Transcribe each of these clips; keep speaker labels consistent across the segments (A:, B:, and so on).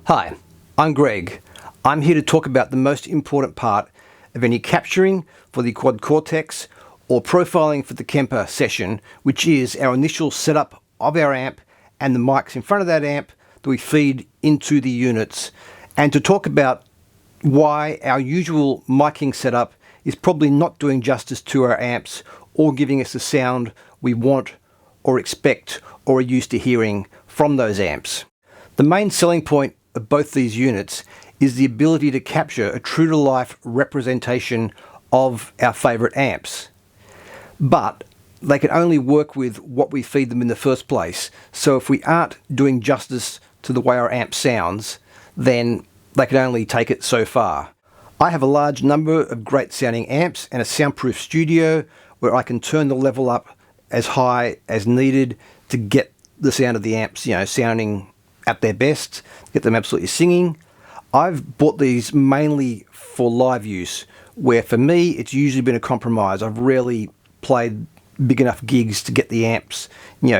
A: Hi, I'm Greg. I'm here to talk about the most important part of any capturing for the quad Cortex or profiling for the Kemper session, which is our initial setup of our amp and the mics in front of that amp that we feed into the units, and to talk about why our usual miking setup is probably not doing justice to our amps or giving us the sound we want or expect or are used to hearing from those amps. The main selling point of both these units is the ability to capture a true-to-life representation of our favourite amps. But they can only work with what we feed them in the first place, so if we aren't doing justice to the way our amp sounds, then they can only take it so far. I have a large number of great sounding amps and a soundproof studio where I can turn the level up as high as needed to get the sound of the amps, sounding at their best, get them absolutely singing. I've bought these mainly for live use, where for me it's usually been a compromise. I've rarely played big enough gigs to get the amps,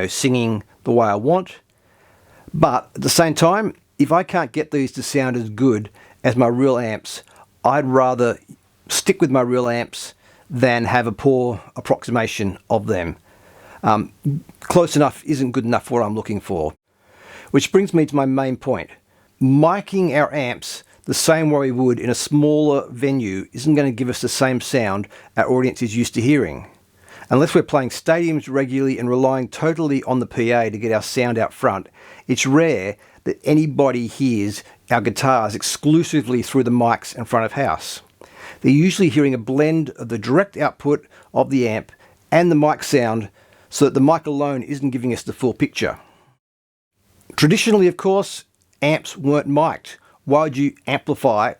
A: singing the way I want. But at the same time, if I can't get these to sound as good as my real amps, I'd rather stick with my real amps than have a poor approximation of them. Close enough isn't good enough for what I'm looking for. Which brings me to my main point. Miking our amps the same way we would in a smaller venue isn't going to give us the same sound our audience is used to hearing. Unless we're playing stadiums regularly and relying totally on the PA to get our sound out front, it's rare that anybody hears our guitars exclusively through the mics in front of house. They're usually hearing a blend of the direct output of the amp and the mic sound, so that the mic alone isn't giving us the full picture. Traditionally, of course, amps weren't mic'd. Why would you amplify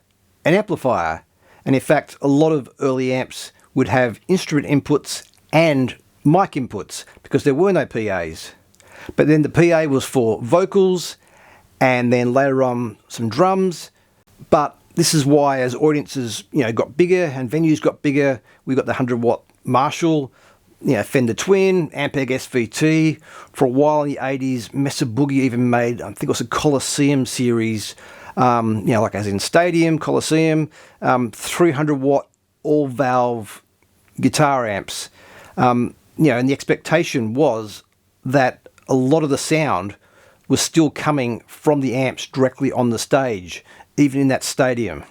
A: an amplifier? And in fact, a lot of early amps would have instrument inputs and mic inputs because there were no PAs. But then the PA was for vocals and then later on some drums. But this is why as audiences got bigger and venues got bigger, we got the 100-watt Marshall, Fender Twin, Ampeg SVT. For a while in the 80s, Mesa Boogie even made, I think it was a Coliseum series, like as in Stadium, Coliseum, 300-watt all-valve guitar amps. And the expectation was that a lot of the sound was still coming from the amps directly on the stage, even in that stadium.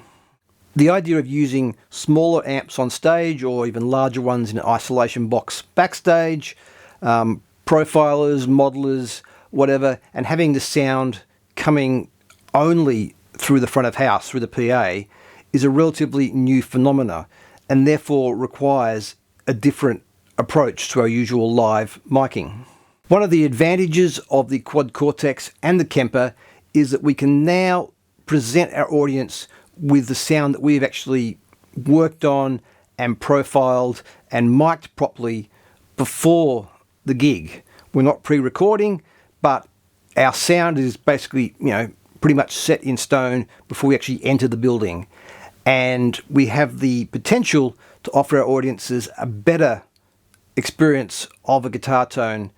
A: The idea of using smaller amps on stage or even larger ones in an isolation box backstage, profilers, modelers, whatever, and having the sound coming only through the front of house, through the PA, is a relatively new phenomena and therefore requires a different approach to our usual live miking. One of the advantages of the Quad Cortex and the Kemper is that we can now present our audience with the sound that we've actually worked on and profiled and mic'd properly before the gig. We're not pre-recording, but our sound is basically, pretty much set in stone before we actually enter the building. And we have the potential to offer our audiences a better experience of a guitar tone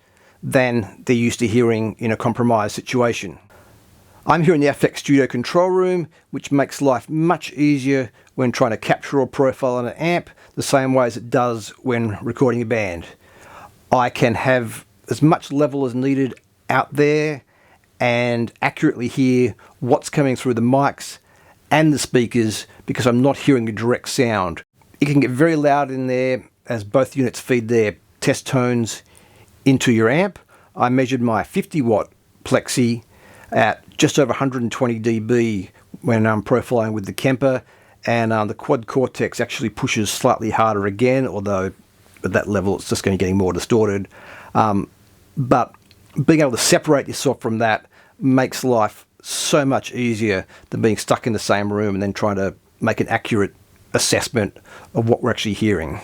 A: than they're used to hearing in a compromised situation. I'm here in the FX Studio control room, which makes life much easier when trying to capture or profile on an amp, the same way as it does when recording a band. I can have as much level as needed out there and accurately hear what's coming through the mics and the speakers because I'm not hearing a direct sound. It can get very loud in there as both units feed their test tones into your amp. I measured my 50-watt plexi at just over 120 dB when I'm profiling with the Kemper, and the Quad Cortex actually pushes slightly harder again, although at that level it's just going to be getting more distorted. But being able to separate yourself from that makes life so much easier than being stuck in the same room and then trying to make an accurate assessment of what we're actually hearing.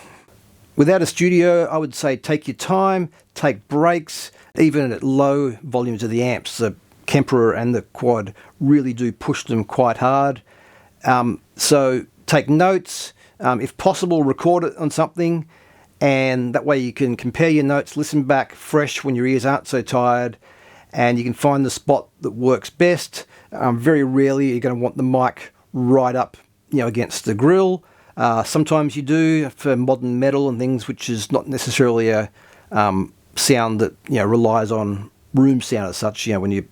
A: Without a studio, I would say take your time, take breaks, even at low volumes of the amps. The Kemper and the Quad really do push them quite hard. So take notes, if possible record it on something, and that way you can compare your notes, listen back fresh when your ears aren't so tired, and you can find the spot that works best. Very rarely you're going to want the mic right up, against the grill. Sometimes you do for modern metal and things, which is not necessarily a sound that relies on room sound as such. When you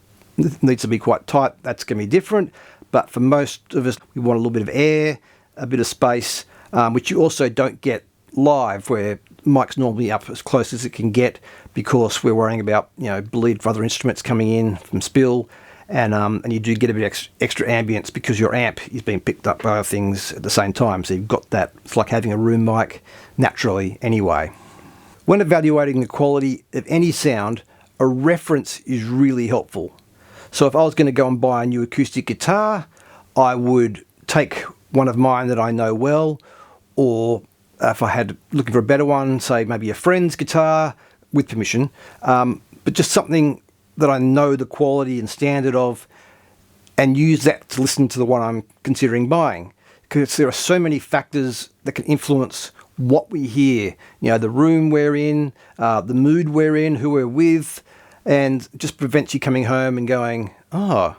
A: needs to be quite tight, that's going to be different. But for most of us, we want a little bit of air, a bit of space, which you also don't get live, where mic's normally up as close as it can get because we're worrying about bleed for other instruments coming in from spill, and you do get a bit extra ambience because your amp is being picked up by other things at the same time. So you've got that. It's like having a room mic naturally anyway. When evaluating the quality of any sound, a reference is really helpful. So if I was going to go and buy a new acoustic guitar, I would take one of mine that I know well, or if I had looking for a better one, say maybe a friend's guitar with permission, but just something that I know the quality and standard of, and use that to listen to the one I'm considering buying. Because there are so many factors that can influence what we hear, the room we're in, the mood we're in, who we're with, and just prevents you coming home and going, oh,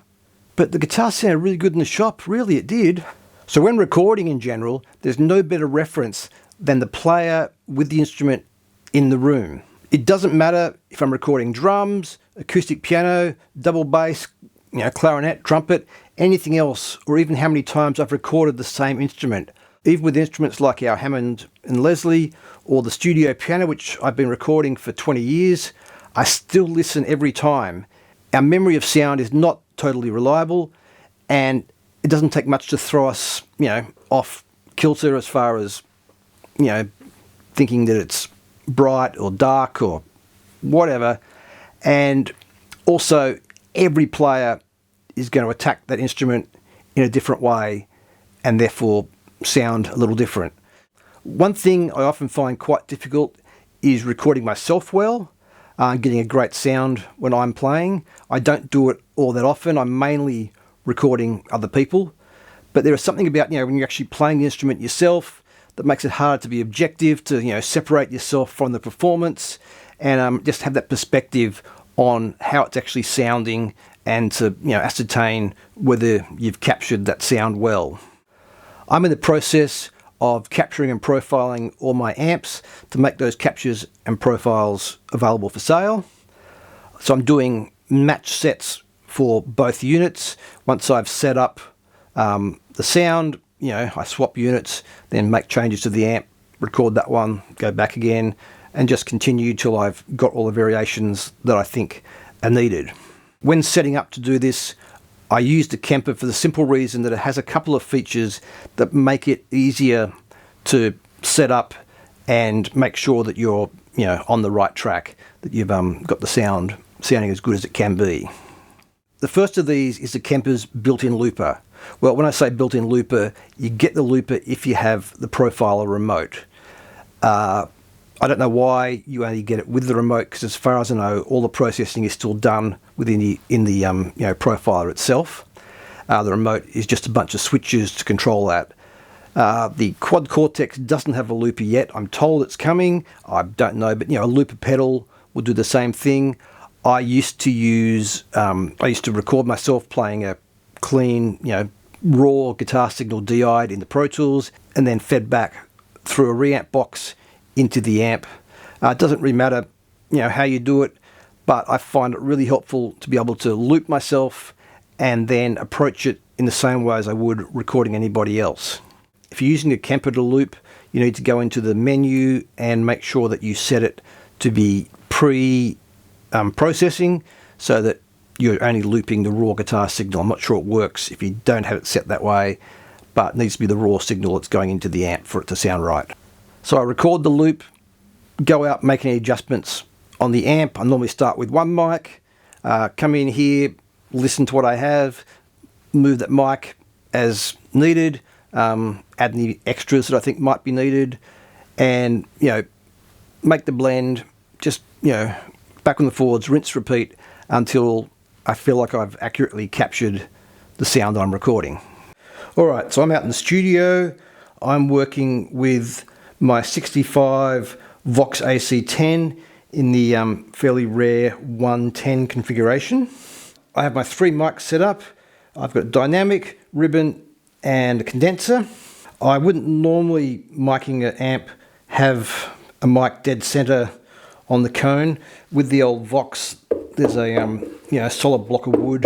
A: but the guitar sounded really good in the shop. Really, it did. So when recording in general, there's no better reference than the player with the instrument in the room. It doesn't matter if I'm recording drums, acoustic piano, double bass, clarinet, trumpet, anything else, or even how many times I've recorded the same instrument. Even with instruments like our Hammond and Leslie or the studio piano, which I've been recording for 20 years, I still listen every time. Our memory of sound is not totally reliable, and it doesn't take much to throw us, off kilter as far as, thinking that it's bright or dark or whatever. And also, every player is going to attack that instrument in a different way and therefore sound a little different. One thing I often find quite difficult is recording myself well, getting a great sound when I'm playing. I don't do it all that often. I'm mainly recording other people. But there is something about, when you're actually playing the instrument yourself that makes it hard to be objective, to, separate yourself from the performance and just have that perspective on how it's actually sounding and to, ascertain whether you've captured that sound well. I'm in the process of capturing and profiling all my amps to make those captures and profiles available for sale. So I'm doing match sets for both units. Once I've set up the sound, I swap units, then make changes to the amp, record that one, go back again, and just continue till I've got all the variations that I think are needed. When setting up to do this, I use the Kemper for the simple reason that it has a couple of features that make it easier to set up and make sure that you're on the right track, that you've got the sound sounding as good as it can be. The first of these is the Kemper's built-in looper. Well, when I say built-in looper, you get the looper if you have the Profiler remote. I don't know why you only get it with the remote, because as far as I know, all the processing is still done within the Profiler itself. The remote is just a bunch of switches to control that. The Quad Cortex doesn't have a looper yet. I'm told it's coming. I don't know, but a looper pedal will do the same thing. I used to record myself playing a clean, raw guitar signal DI'd into Pro Tools and then fed back through a reamp box into the amp. It doesn't really matter, how you do it, but I find it really helpful to be able to loop myself and then approach it in the same way as I would recording anybody else. If you're using a Kemper to loop, you need to go into the menu and make sure that you set it to be processing so that you're only looping the raw guitar signal. I'm not sure it works if you don't have it set that way, but it needs to be the raw signal that's going into the amp for it to sound right. So I record the loop, go out, make any adjustments on the amp. I normally start with one mic, come in here, listen to what I have, move that mic as needed, add any extras that I think might be needed, and make the blend, just back on the forwards, rinse, repeat until I feel like I've accurately captured the sound I'm recording. Alright, so I'm out in the studio. I'm working with my 65 Vox AC10 in the fairly rare 110 configuration. I have my 3 mics set up. I've got dynamic, ribbon, and a condenser. I wouldn't normally, miking an amp, have a mic dead center on the cone. With the old Vox, there's a solid block of wood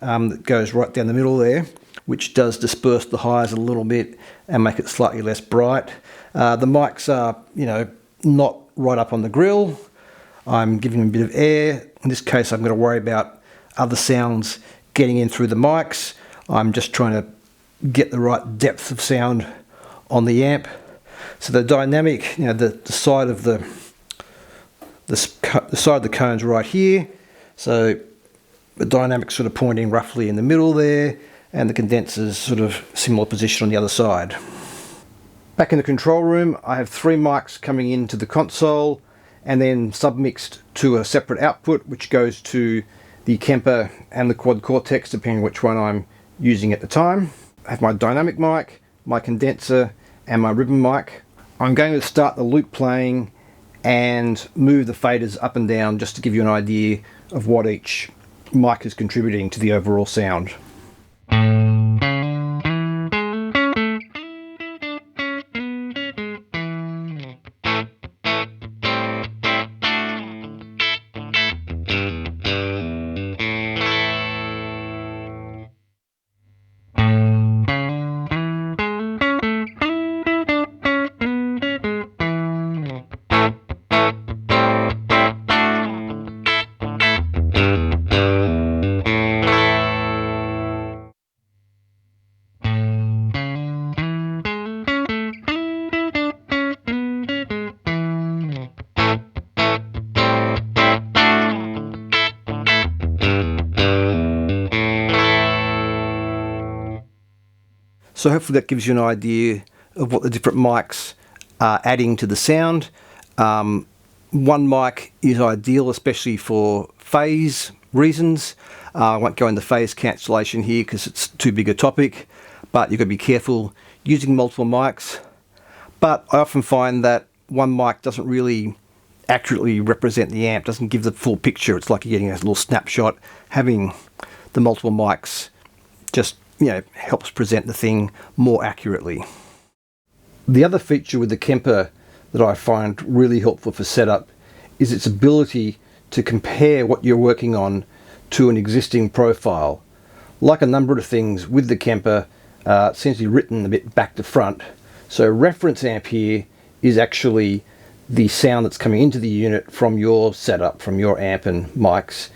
A: that goes right down the middle there, which does disperse the highs a little bit and make it slightly less bright. The mics are, not right up on the grill. I'm giving them a bit of air. In this case, I'm going to worry about other sounds getting in through the mics. I'm just trying to get the right depth of sound on the amp. So the dynamic, the side of the side of the cone's right here. So the dynamic's sort of pointing roughly in the middle there, and the condenser's sort of similar position on the other side. Back in the control room, I have 3 mics coming into the console and then submixed to a separate output which goes to the Kemper and the Quad Cortex, depending which one I'm using at the time. I have my dynamic mic, my condenser, and my ribbon mic. I'm going to start the loop playing and move the faders up and down just to give you an idea of what each mic is contributing to the overall sound. So hopefully that gives you an idea of what the different mics are adding to the sound. One mic is ideal, especially for phase reasons. I won't go into phase cancellation here because it's too big a topic, but you've got to be careful using multiple mics. But I often find that one mic doesn't really accurately represent the amp, doesn't give the full picture. It's like you're getting a little snapshot. Having the multiple mics just helps present the thing more accurately. The other feature with the Kemper that I find really helpful for setup is its ability to compare what you're working on to an existing profile. Like a number of things with the Kemper, it seems to be written a bit back to front. So reference amp here is actually the sound that's coming into the unit from your setup, from your amp and mics,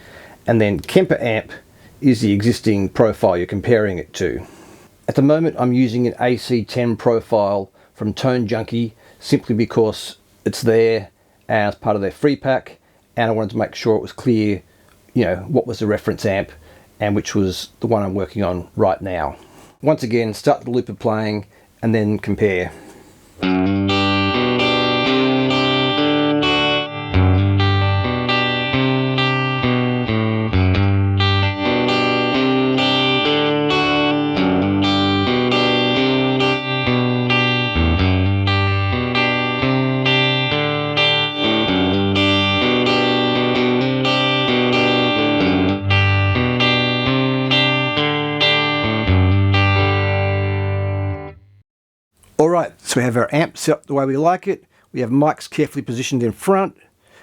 A: and then Kemper amp is the existing profile you're comparing it to. At the moment I'm using an AC10 profile from Tone Junkie simply because it's there as part of their free pack, and I wanted to make sure it was clear what was the reference amp and which was the one I'm working on right now. Once again, start the loop of playing and then compare. Alright, so we have our amp set up the way we like it. We have mics carefully positioned in front.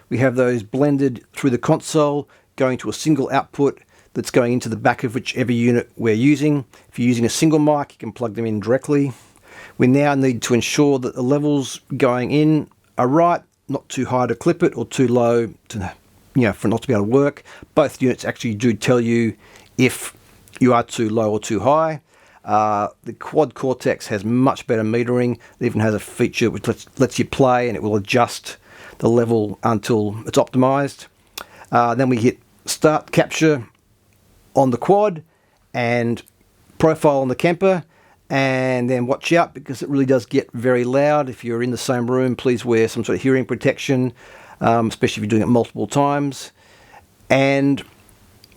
A: We have those blended through the console, going to a single output that's going into the back of whichever unit we're using. If you're using a single mic, you can plug them in directly. We now need to ensure that the levels going in are right, not too high to clip it or too low to, for it not to be able to work. Both units actually do tell you if you are too low or too high. The Quad Cortex has much better metering. It even has a feature which lets you play and it will adjust the level until it's optimized. Then we hit start capture on the Quad and profile on the Kemper, and then watch out because it really does get very loud. If you're in the same room, please wear some sort of hearing protection, especially if you're doing it multiple times. And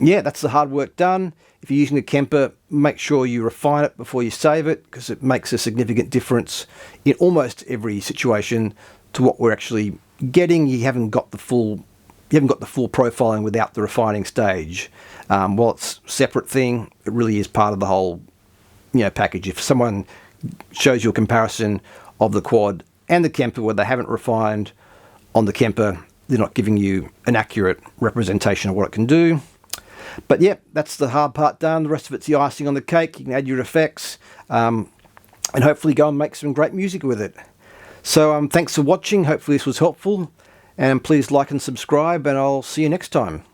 A: yeah, that's the hard work done. If you're using the Kemper, make sure you refine it before you save it, because it makes a significant difference in almost every situation to what we're actually getting, you haven't got the full profiling without the refining stage. While it's a separate thing, it really is part of the whole package. If someone shows you a comparison of the quad and the Kemper where they haven't refined on the Kemper, they're not giving you an accurate representation of what it can do. But yeah, that's the hard part done. The rest of it's the icing on the cake. You can add your effects and hopefully go and make some great music with it. So thanks for watching. Hopefully this was helpful, and please like and subscribe, and I'll see you next time.